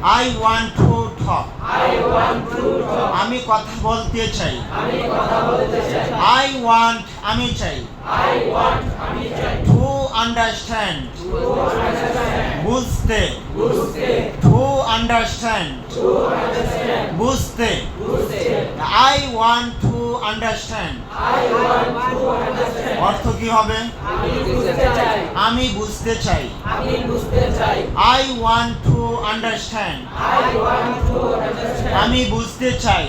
I want to talk. আমি কথা বলতে চাই। I want আমি চাই। To understand বুঝতে। To understand বুঝতে। I want to understand অর্থ কি হবে? আমি বুঝতে চাই। I want to understand আমি বুঝতে চাই।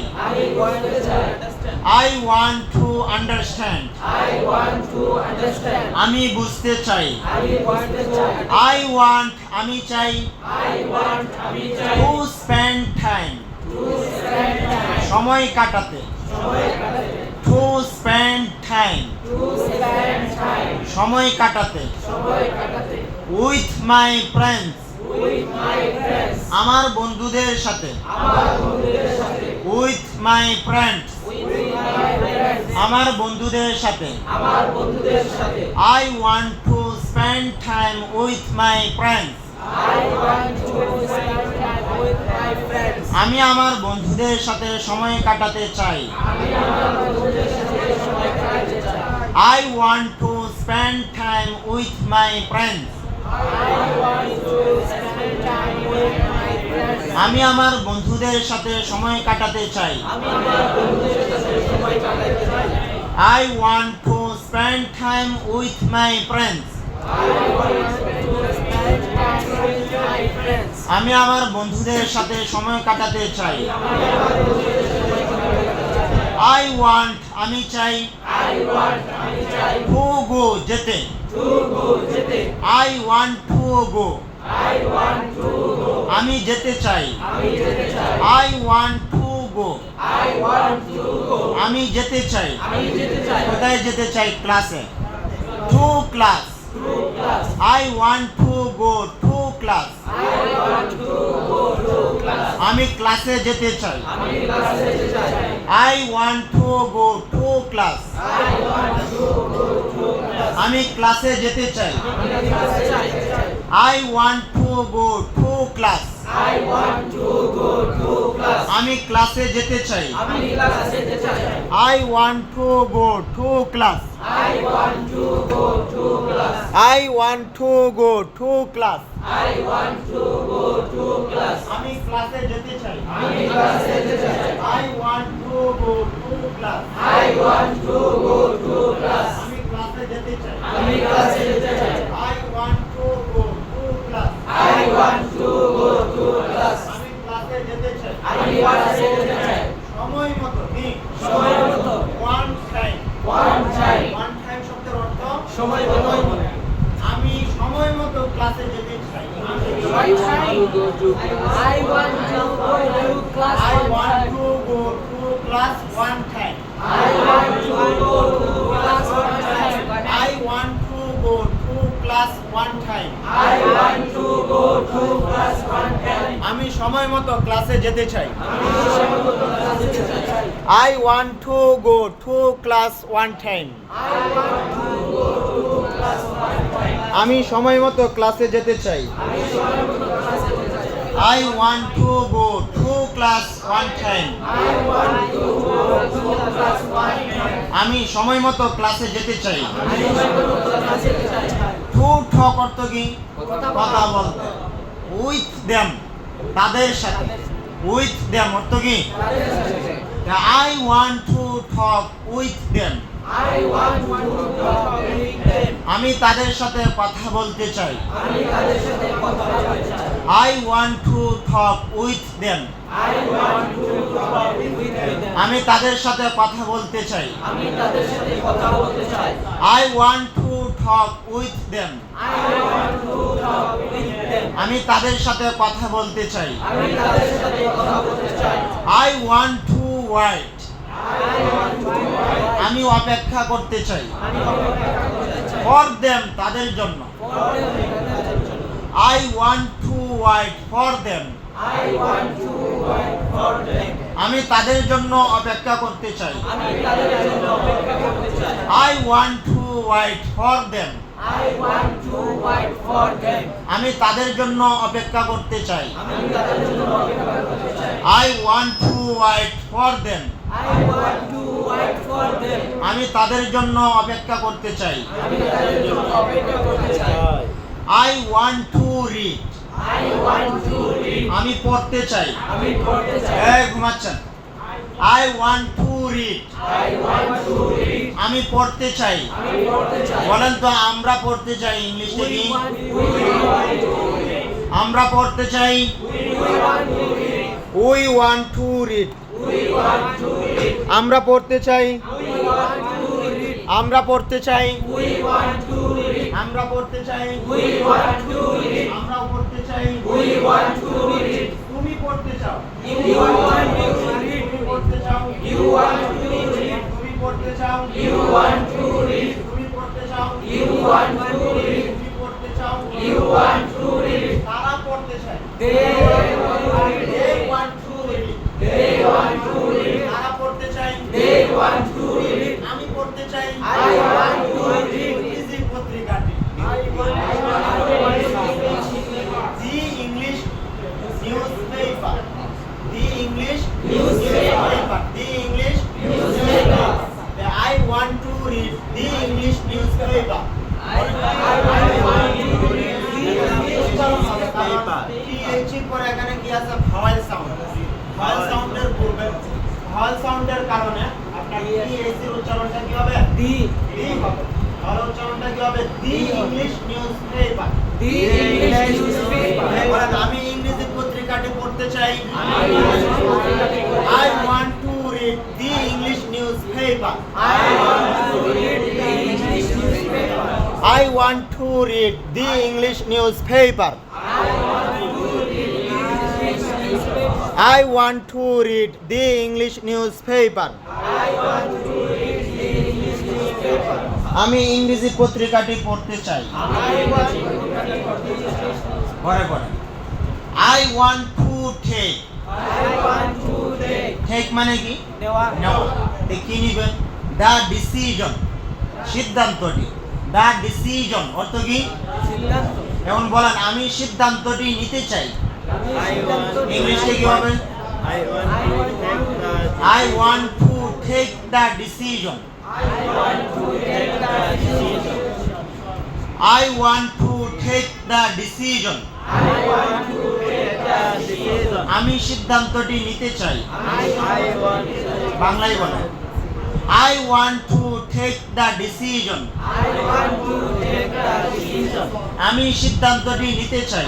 I want to understand আমি বুঝতে চাই। I want আমি চাই। To spend time সময় কাটাতে। To spend time সময় কাটাতে। With my friends আমার বন্ধুদের সাথে। With my friends আমার বন্ধুদের সাথে। I want to spend time with my friends আমি আমার বন্ধুদের সাথে সময় কাটাতে চাই। I want to spend time with my friends আমি আমার বন্ধুদের সাথে সময় কাটাতে চাই। I want to spend time with my friends আমি আমার বন্ধুদের সাথে সময় কাটাতে চাই। I want আমি চাই। To go যেতে। I want to go আমি যেতে চাই। I want to go আমি যেতে চাই। কোথায় যেতে চাই? ক্লাসে। To class I want to go to class আমি ক্লাসে যেতে চাই। I want to go to class আমি ক্লাসে যেতে চাই। I want to go to class আমি ক্লাসে যেতে চাই। I want to go to class I want to go to class আমি ক্লাসে যেতে চাই। I want to go to class আমি ক্লাসে যেতে চাই। I want to go to class আমি ক্লাসে যেতে চাই। সময় মতো ঠিক। One time শব্দের অর্থ সময় মতো। আমি সময় মতো ক্লাসে যেতে চাই। I want to go to class one time আমি সময় মতো ক্লাসে যেতে চাই। I want to go to class one time আমি সময় মতো ক্লাসে যেতে চাই। I want to go to class one time আমি সময় মতো ক্লাসে যেতে চাই। To talk অর্থ কি? কথা বলতে। With them তাদের সাথে। With them অর্থ কি? I want to talk with them আমি তাদের সাথে কথা বলতে চাই। I want to talk with them আমি তাদের সাথে কথা বলতে চাই। I want to talk with them আমি তাদের সাথে কথা বলতে চাই। I want to wait আমি অপেক্ষা করতে চাই। For them তাদের জন্য। I want to wait for them আমি তাদের জন্য অপেক্ষা করতে চাই। I want to wait for them I want to wait for them. আমি তাদের জন্য অপেক্ষা করতে চাই। আমি তাদের জন্য অপেক্ষা করতে চাই। I want to wait for them. I want to wait for them. আমি তাদের জন্য অপেক্ষা করতে চাই। আমি তাদের জন্য অপেক্ষা করতে চাই। I want to read. I want to read. আমি পড়তে চাই। আমি পড়তে চাই। এই ঘুমাচ্ছেন। I want to read. I want to read. আমি পড়তে চাই। আমি পড়তে চাই। বলেন তো আমরা পড়তে চাই ইংলিশে কি? We want to read. আমরা পড়তে চাই। We want to read. We want to read. We want to read. আমরা পড়তে চাই। We want to read. আমরা পড়তে চাই। We want to read. আমরা পড়তে চাই। We want to read. আমরা পড়তে চাই। We want to read. তুমি পড়তে চাও। You want to read. তুমি পড়তে চাও। You want to read. তুমি পড়তে চাও। You want to read. তুমি পড়তে চাও। You want to read. তুমি পড়তে চাও। You want to read. তারা পড়তে চায়। They want to read. They want to read. They want to read. তারা পড়তে চায়। They want to read. আমি পড়তে চাই। I want to read. Easy পত্রিকাটি। The English newspaper. The English newspaper. The English newspaper. I want to read the English newspaper. I want to read PH পরে এখানে কি আছে? Vowel sound. ভাওয়েল সাউন্ডের পূর্বে ভাওয়েল সাউন্ডের কারণে আপনার PH এর উচ্চারণটা কি হবে? the দি হবে। ভাওয়েল উচ্চারণটা কি হবে? The English newspaper. English newspaper. বলেন আমি ইংরেজি পত্রিকাটি পড়তে চাই। I want to read the English newspaper. I want to read the English newspaper. I want to read the English newspaper. I want to read the English newspaper. আমি ইংরেজি পত্রিকাটি পড়তে চাই। পরে পরে I want to take. I want to take. take মানে কি? নেওয়া। নেওয়া। কি নিবেন? The decision, সিদ্ধান্তটি। The decision অর্থ কি? সিদ্ধান্ত। এখন বলেন আমি সিদ্ধান্তটি নিতে চাই। সিদ্ধান্ত ইংলিশে কি হবে? I want to take the decision. I want to take the decision. আমি সিদ্ধান্তটি নিতে চাই। বাংলায় বলেন I want to take the decision. আমি সিদ্ধান্তটি নিতে চাই।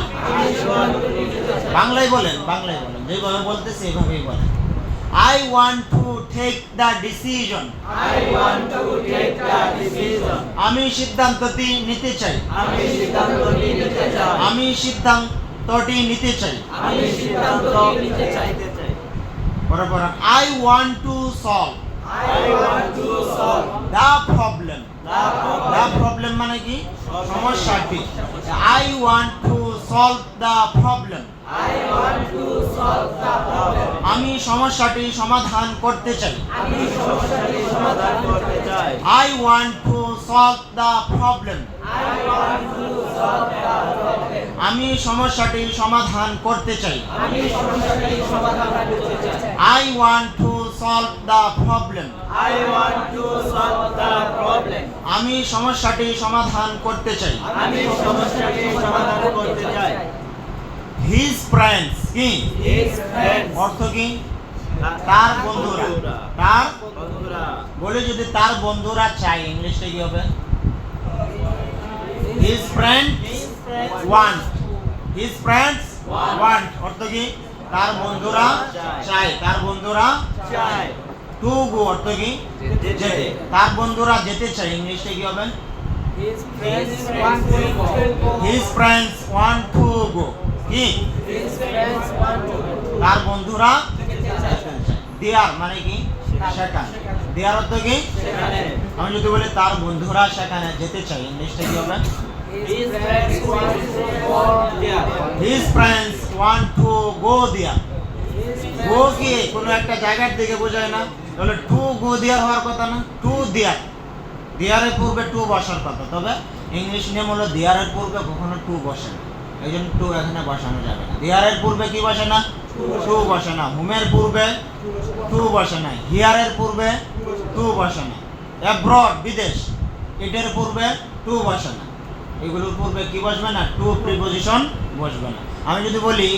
বাংলায় বলেন, বাংলায় বলেন, যেভাবে বলতেছে এভাবেই বলেন। I want to take the decision. আমি সিদ্ধান্তটি নিতে চাই। আমি সিদ্ধান্তটি নিতে চাই। বরাবর I want to solve the problem. The problem মানে কি? সমস্যাটি। I want to solve the problem. আমি সমস্যাটি সমাধান করতে চাই। I want to solve the problem. আমি সমস্যাটি সমাধান করতে চাই। I want to solve the problem. আমি সমস্যাটি সমাধান করতে চাই। His friends কি? অর্থ কি? তার বন্ধুরা। তার বলে যদি তার বন্ধুরা চায় ইংলিশে কি হবে? His friends want. His friends want অর্থ কি? তার বন্ধুরা চায়। তার বন্ধুরা to go অর্থ কি? যেতে। তার বন্ধুরা যেতে চায় ইংলিশে কি হবে? His friends want to go. His friends want to go কি? His friends want to go. তার বন্ধুরা দেয়ার মানে কি? সেখানে। দেয়ার অর্থ কি? আমি যদি বলি তার বন্ধুরা সেখানে যেতে চাই ইংলিশে কি হবে? His friends want to go there. His friends want to go there. Go কি কোনো একটা জায়গার দিকে বোঝায় না? তাহলে to go there হওয়ার কথা না? To there. দেয়ারের পূর্বে টু বসার কথা, তবে ইংলিশ নিয়ম হলো দেয়ারের পূর্বে কখনো টু বসে না, এই জন্য টু এখানে বসানো যাবে না। দেয়ারের পূর্বে কি বসে না? টু বসে না। হোমের পূর্বে টু বসে না। হিয়ারের পূর্বে টু বসে না। অ্যাব্রড বিদেশ, এটার পূর্বে টু বসে না। এগুলোর পূর্বে কি বসবে না? টু প্রিপোজিশন বসবে না। আমি যদি বলি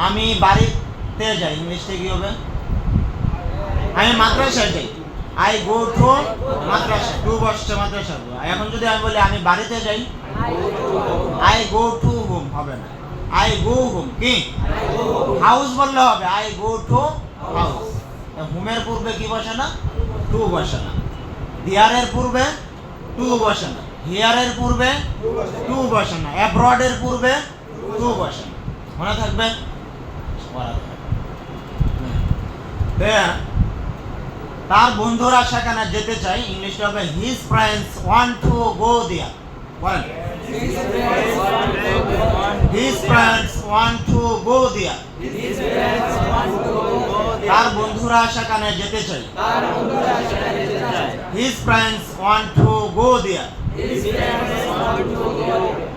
আমি বাড়িতে যাই, ইংলিশে কি হবে? আমি মাদ্রাসায় যাই, আই গো টু মাদ্রাসা, টু বসছে মাদ্রাসা। এখন যদি আমি বলি আমি বাড়িতে যাই, আই গো টু হোম হবে না, আই গো হোম। কি হাউস বললে হবে, আই গো টু হাউস। হোমের পূর্বে কি বসে না? টু বসে না। দেয়ারের পূর্বে টু বসে না। হিয়ারের পূর্বে টু বসে না। অ্যাব্রডের পূর্বে টু বসে না। মনে থাকবে? তার বন্ধুরা সেখানে যেতে চাই, ইংলিশটা হবে his friends want to go there. বলেন, his friends want to go there. তার বন্ধুরা সেখানে যেতে চাই, his friends want to go there.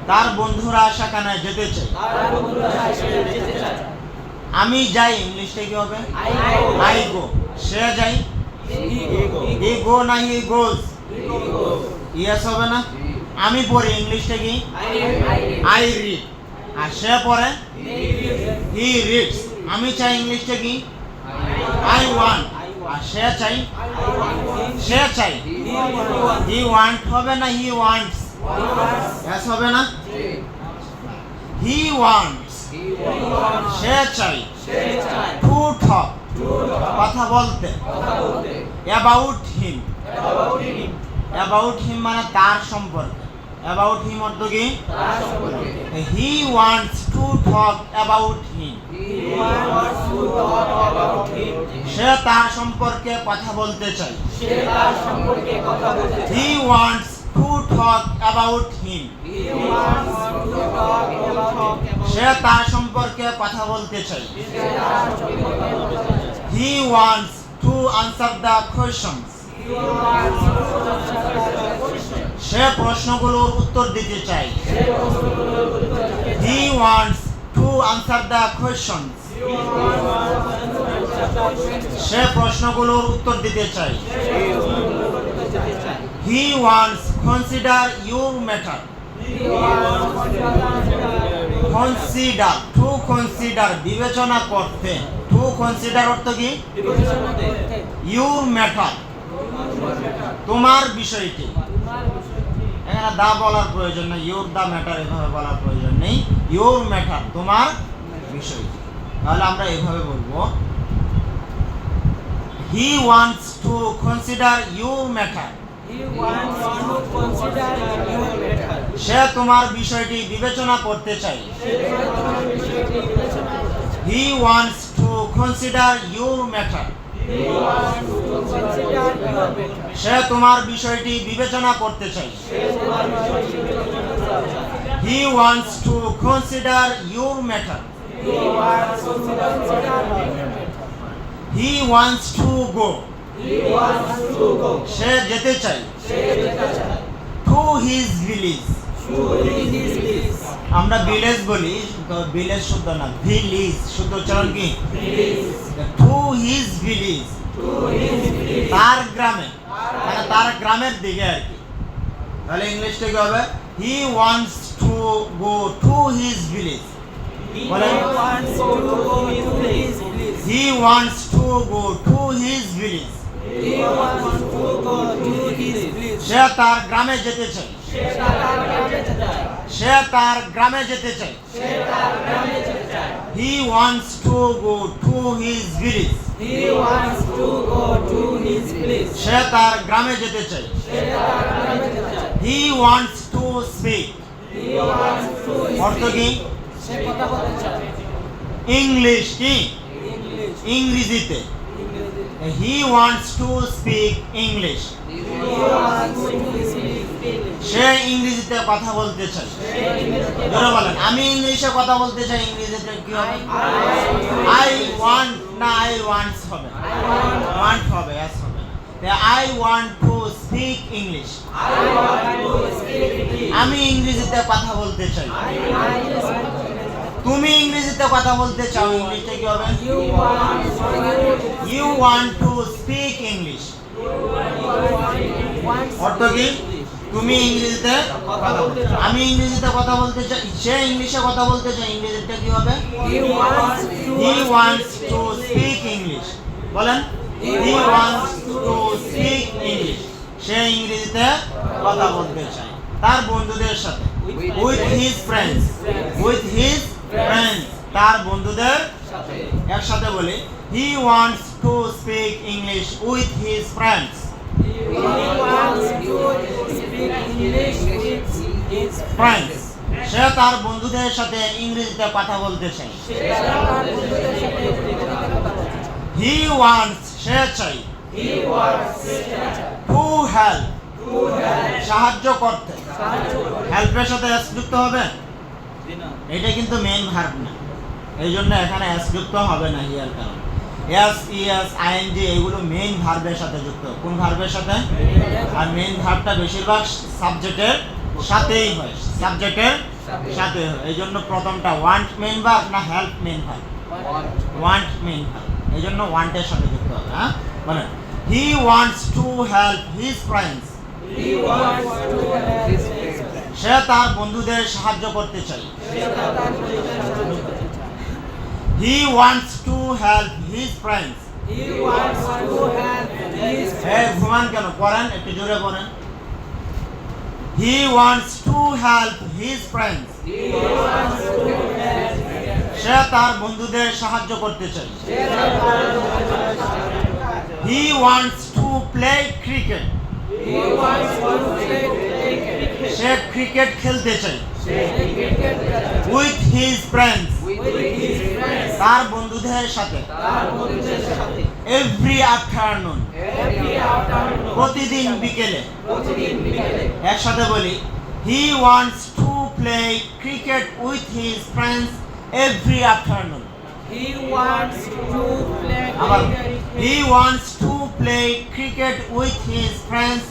তার বন্ধুরা সেখানে যেতে চাই। আমি যাই, ইংলিশটা কি হবে? I go. সে যাই, হি গো না হি গোজ? ইয়েস হবে না? আমি পড়ি, ইংলিশটা কি? I read. আর সে পড়ে, হি রিডস। আমি চাই, ইংলিশটা কি? I want. আর সে চাই, সে চাই, হি ওয়ান্ট হবে না হি ওয়ান্টস? ইয়েস হবে না? He wants. সে চাই, টু টক, কথা বলতে। অ্যাবাউট হিম, অ্যাবাউট হিম মানে তার সম্পর্কে। অ্যাবাউট হিম অর্থ কি? He wants to talk about him. সে তার সম্পর্কে কথা বলতে চাই। He wants to talk about him. সে তার সম্পর্কে কথা বলতে চাই। He wants to answer the questions. সে প্রশ্নগুলোর উত্তর দিতে চাই। He wants to answer the questions. সে প্রশ্নগুলোর উত্তর দিতে চাই। He wants consider your matter. Consider, to consider, বিবেচনা করতে। টু কনসিডার অর্থ কি? ইউর ম্যাটার, তোমার বিষয়টি। এখানে দা বলার প্রয়োজন নেই, ইউর দা ম্যাটার এভাবে বলার প্রয়োজন নেই। ইউর ম্যাটার, তোমার বিষয়টি। তাহলে আমরা এভাবে বলবো, he wants to consider your matter. সে তোমার বিষয়টি বিবেচনা করতে চাই। He wants to consider your matter. সে তোমার বিষয়টি বিবেচনা করতে চাই। He wants to consider your matter. He wants to go, সে যেতে চাই। টু হিজ ভিলেজ, আমরা ভিলেজ বলি, ভিলেজ শুদ্ধ না, ভিলেজ শুদ্ধ উচ্চারণ কি? টু হিজ ভিলেজ, তার গ্রামে, মানে তার গ্রামের দিকে আর কি। তাহলে ইংলিশটা কি হবে? He wants to go to his village. বলেন, he wants to go to his village. সে তার গ্রামে যেতে চায়। সে তার গ্রামে যেতে চায়। He wants to go to his village. সে তার গ্রামে যেতে চায়। হি ওয়ান্টস টু স্পিক, অর্থ কি? ইংলিশ কি? ইংরেজিতে। He wants to speak English, সে ইংরেজিতে কথা বলতে চায়। ধরে বলেন, আমি ইংলিশে কথা বলতে চাই, ইংরেজিতে কি হবে? আই ওয়ান্ট না আই ওয়ান্টস হবে? ওয়ান্ট হবে, এস হবে। I want to speak English. আমি ইংরেজিতে কথা বলতে চাই। তুমি ইংরেজিতে কথা বলতে চাও, ইংলিশে কি হবে? You want to speak English. অর্থ কি? তুমি ইংরেজিতে কথা বলতে চাও, আমি ইংরেজিতে কথা বলতে চাই, সে ইংলিশে কথা বলতে চায়, ইংরেজিটা কি হবে? He wants to speak English. বলেন, he wants to speak English. সে ইংরেজিতে কথা বলতে চায় তার বন্ধুদের সাথে। With his friends. With his friends. তার বন্ধুদের একসাথে বলি, he wants to speak English with his friends. Friends. সে তার বন্ধুদের সাথে ইংরেজিতে কথা বলতে চায়। He wants, সে চাই, to help, সাহায্য করতে। হেল্পের সাথে s যুক্ত হবে? এটা কিন্তু মেইন ভার্ব না, এই জন্য এখানে s যুক্ত হবে না হিয়ার কারণ s, es, ing এগুলো মেইন ভার্বের সাথে যুক্ত। কোন ভার্বের সাথে? আর মেইন ভার্বটা বেশিরভাগ সাবজেক্টের সাথেই হয়, সাবজেক্টের সাথে হয়। এই জন্য প্রথমটা ওয়ান্ট মেইন ভার্ব না help main verb? Want main verb, এই জন্য ওয়ান্টের সাথে যুক্ত হবে। হ্যাঁ, মানে he wants to help his friends. সে তার বন্ধুদের সাহায্য করতে চায়। He wants to help his friends. ঘুমান কেন? পড়েন, একটু জোরে পড়েন। He wants to help his friends. সে তার বন্ধুদের সাহায্য করতে চায়। He wants to play cricket. সে ক্রিকেট খেলতে চায়। উইথ হিজ ফ্রেন্ডস, তার বন্ধুদের সাথে। এভরি আফটারনুন, প্রতিদিন বিকেলে। একসাথে বলি, হি wants to play cricket with his friends every afternoon. He wants to play আবার, cricket. he wants to play cricket with his friends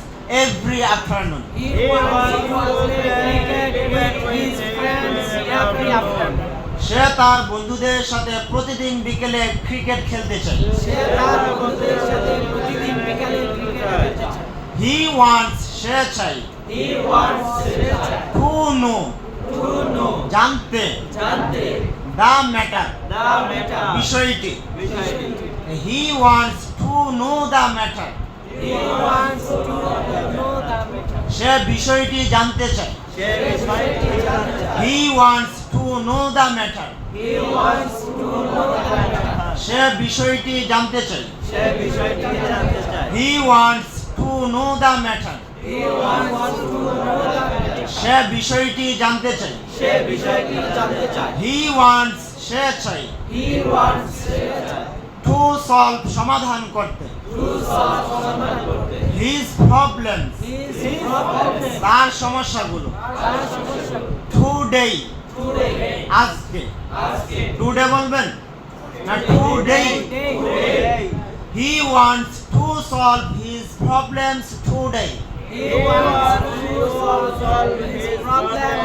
every afternoon. He wants to play cricket with his friends every afternoon. সে তার বন্ধুদের সাথে প্রতিদিন বিকেলে cricket খেলতে চায়। সে তার বন্ধুদের সাথে প্রতিদিন বিকেলে ক্রিকেট খেলতে চায়। He wants, সে চাই। He wants To know, জানতে। The matter, বিষয়টি। He wants to know the matter. He wants to know the matter. সে বিষয়টি জানতে চায়। সে বিষয়টি জানতে চায়। He wants to know the matter. He wants to know the matter. সে বিষয়টি জানতে চায়। সে বিষয়টি জানতে চায়। He wants to know the matter. He wants to know the matter. সে বিষয়টি জানতে চায়। সে বিষয়টি জানতে চায়। He wants, সে চায়। He wants To solve, সমাধান করতে। to solve সমাধান করতে। His problems, His problems. তার সমস্যাগুলো। তার সমস্যা Today, today. আজকে। আজকে Today বলবেন না, today. today. He wants to solve his problems today. He wants to solve his problem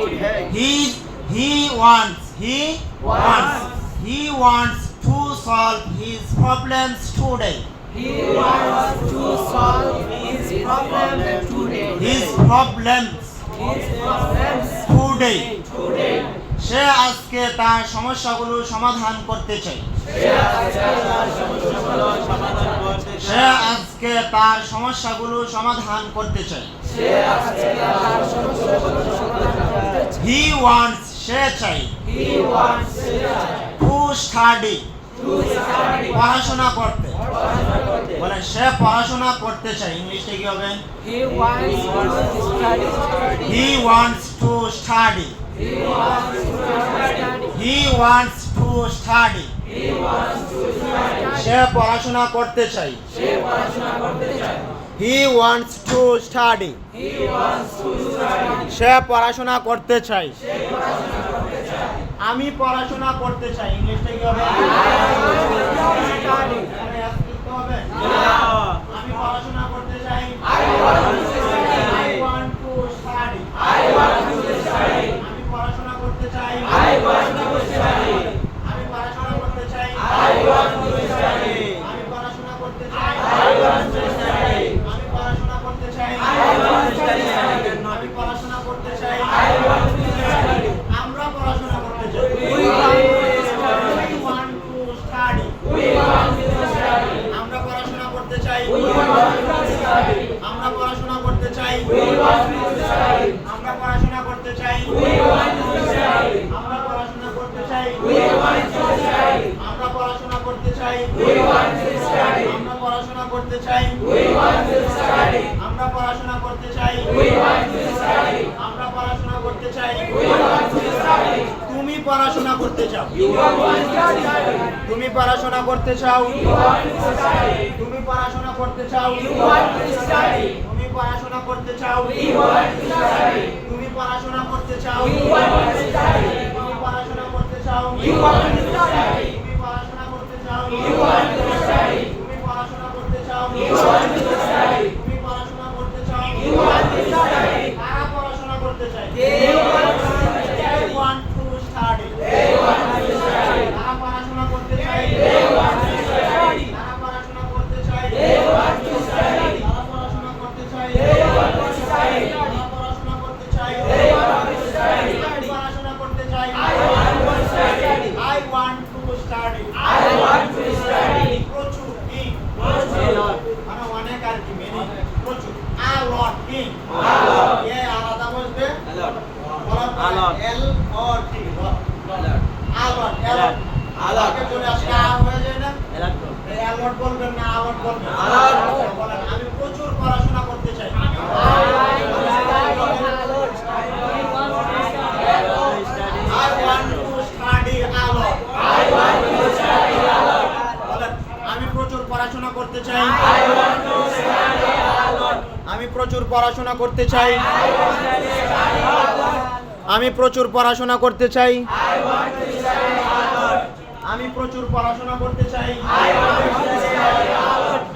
today. He wants to solve his problems today. He wants to solve his problem today. His problems His problems today. today. সে আজকে তার সমস্যাগুলো সমাধান করতে চায়। সে আজকে তার সমস্যাগুলো সমাধান করতে চায়। He wants, সে চাই। He wants To study, to study. পড়াশোনা করতে। বলে সে পড়াশোনা করতে চায়, ইংলিশে কি হবে? He wants to study. He wants to study. He wants to study. He wants to study. He wants to study. সে পড়াশোনা করতে চাই। সে পড়াশোনা করতে চায়। He wants to study. He wants to study. সে পড়াশোনা করতে চাই। সে পড়াশোনা করতে চায়। আমি পড়াশোনা করতে চাই, ইংলিশে কি হবে? I want to study. এখানে S যুক্ত হবে? Yeah. আমি করতে চাই আমরা পড়াশোনা করতে চাই আমরা পড়াশোনা করতে চাই তুমি পড়াশোনা করতে চাও তুমি পড়াশোনা করতে চাও তুমি পড়াশোনা করতে চাও তুমি পড়াশোনা করতে চাও তুমি পড়াশোনা করতে চাও তুমি পড়াশোনা করতে চাও তুমি পড়াশোনা করতে চাও তুমি পড়াশোনা করতে চাও তুমি পড়াশোনা করতে চাও কারা পড়াশোনা করতে চায় They want to study কারা পড়াশোনা করতে চায় কারা পড়াশোনা করতে চায় কারা পড়াশোনা করতে চায় কারা পড়াশোনা করতে চায় পড়াশোনা করতে চাই I want to study প্রচুর কি মানে অনেক আর কি মেনি প্রচুর a lot কি এ আলাদা বলবে a lot L O T a lot কে চলে আসে আ হয়ে যায় না এই a lot বলবেন না a lot বলবেন বলেন আমি প্রচুর পড়াশোনা করতে চাই I want to study a lot. বলেন, আমি প্রচুর পড়াশোনা করতে চাই আমি প্রচুর পড়াশোনা করতে চাই আমি প্রচুর পড়াশোনা করতে চাই আমি প্রচুর পড়াশোনা করতে চাই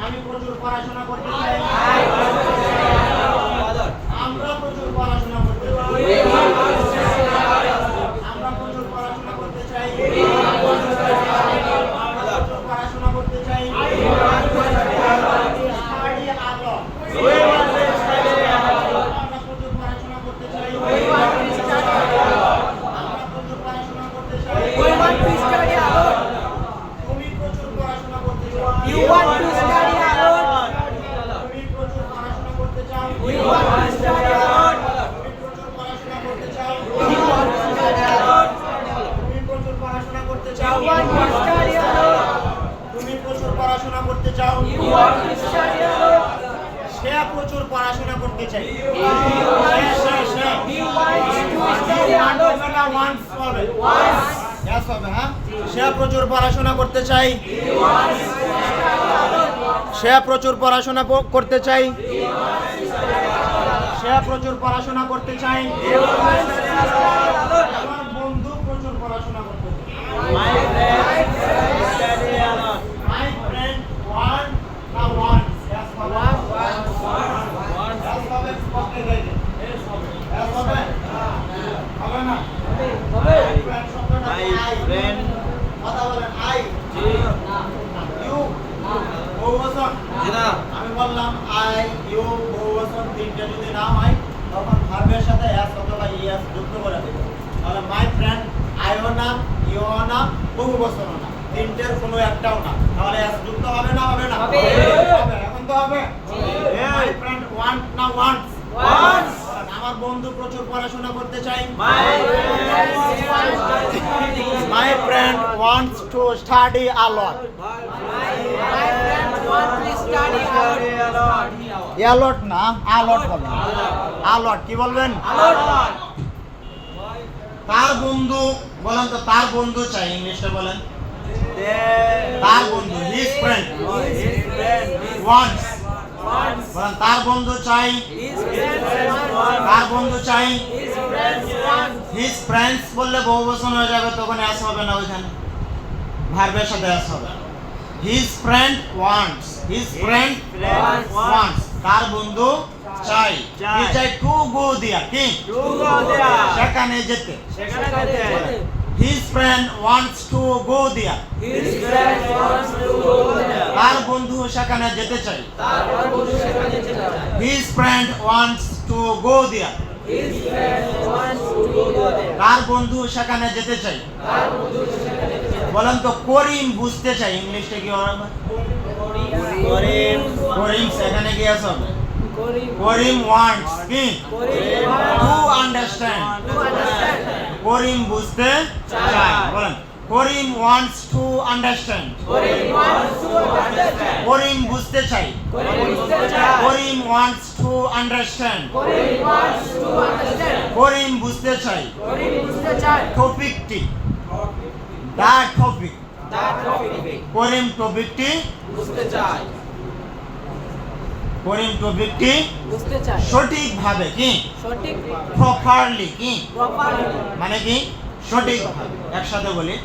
আমি প্রচুর পড়াশোনা করতে চাই আমরা প্রচুর পড়াশোনা করতে চাই আমরা প্রচুর পড়াশোনা করতে চাই পড়াশোনা করতে চাই আমরা প্রচুর পড়াশোনা করতে চাই আমরা প্রচুর পড়াশোনা করতে চাই তুমি প্রচুর পড়াশোনা করতে চাও You want to study a lot. তুমি প্রচুর পড়াশোনা করতে চাও You want to study a lot. তুমি প্রচুর পড়াশোনা করতে চাও You want to study a lot. তুমি প্রচুর পড়াশোনা করতে চাও You want to study a lot. তুমি প্রচুর পড়াশোনা করতে চাও You want to study a lot. সে প্রচুর পড়াশোনা করতে চাই He wants to study a lot. once হবে yes হবে হ্যাঁ সে প্রচুর পড়াশোনা করতে চাই সে প্রচুর পড়াশোনা করতে চাই সে প্রচুর পড়াশোনা করতে চাই আমার বন্ধু প্রচুর পড়াশোনা করতে চায় my friend want না wants yes হবে yes হবে পক্ষে গেছে yes হবে হবে না my friend কথা বলেন I you বহুবচন আমি বললাম I you বহুবচন তিনটা যদি না হয় তখন ভার্বের সাথে s অথবা es যুক্ত করে দেব তাহলে my friend I ও না you ও না বহুবচন না তিনটের কোনো একটাও না তাহলে s যুক্ত হবে না হবে না হবে এখন তো হবে my friend want না wants আমার বন্ধু প্রচুর পড়াশোনা করতে চাই my friend wants to study a lot a lot না a lot বলবেন a lot কি বলবেন তার বন্ধু বলেন তো তার বন্ধু চাই ইংলিশে বলেন তার বন্ধু his friend wants বলেন তার বন্ধু চাই তার বন্ধু চাই his friends বললে বহুবচন হয়ে যাবে তখন s হবে না ওইখানে ভার্বের সাথে s হবে his friend wants তার বন্ধু চাই কি চাই টু গো দিয়া কি সেখানে যেতে his friend wants to go there তার বন্ধু সেখানে যেতে চাই his friend wants to go there তার বন্ধু সেখানে যেতে চাই বলেন তো করিম বুঝতে চাই ইংলিশে কি হবে করিম সেখানে কি আছে হবে করিম wants কি to understand করিম বুঝতে চায় বলেন করিম wants to understand. করিম বুঝতে চাই। করিম wants to understand. করিম বুঝতে চাই। টপিকটি দা টপিক। করিম টপিকটি করিম টপিকটি সঠিকভাবে কি প্রপারলি কি মানে কি সঠিকভাবে একসাথে বলি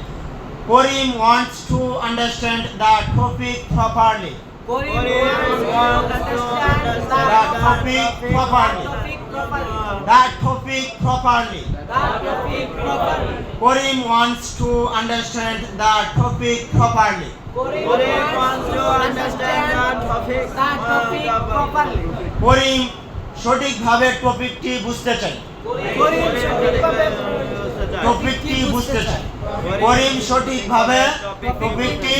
করিম wants to understand the topic properly. The topic properly. Karim wants to understand the topic properly. করিম সঠিকভাবে টপিকটি বুঝতে চাই। টপিকটি বুঝতে চাই। করিম সঠিকভাবে টপিকটি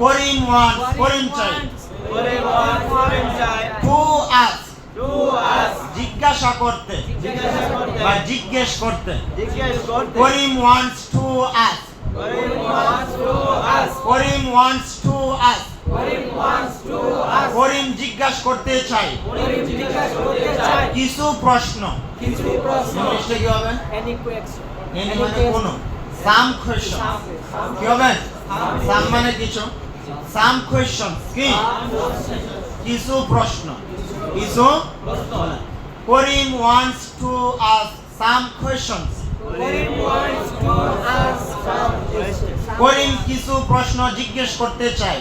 করিম wants করিম চাই। টু আস্ক জিজ্ঞাসা করতে বা জিজ্ঞেস করতে। করিম wants to ask. Karim wants to ask. করিম জিজ্ঞাসা করতে চাই কিছু প্রশ্ন। ইংলিশে কি হবে? এনি মানে কোনো। সাম কোয়েশ্চন কি হবে? সাম মানে কিছু। সাম কোয়েশ্চন কি কিছু প্রশ্ন। কিছু করিম wants to ask some questions. করিম কিছু প্রশ্ন জিজ্ঞেস করতে চাই।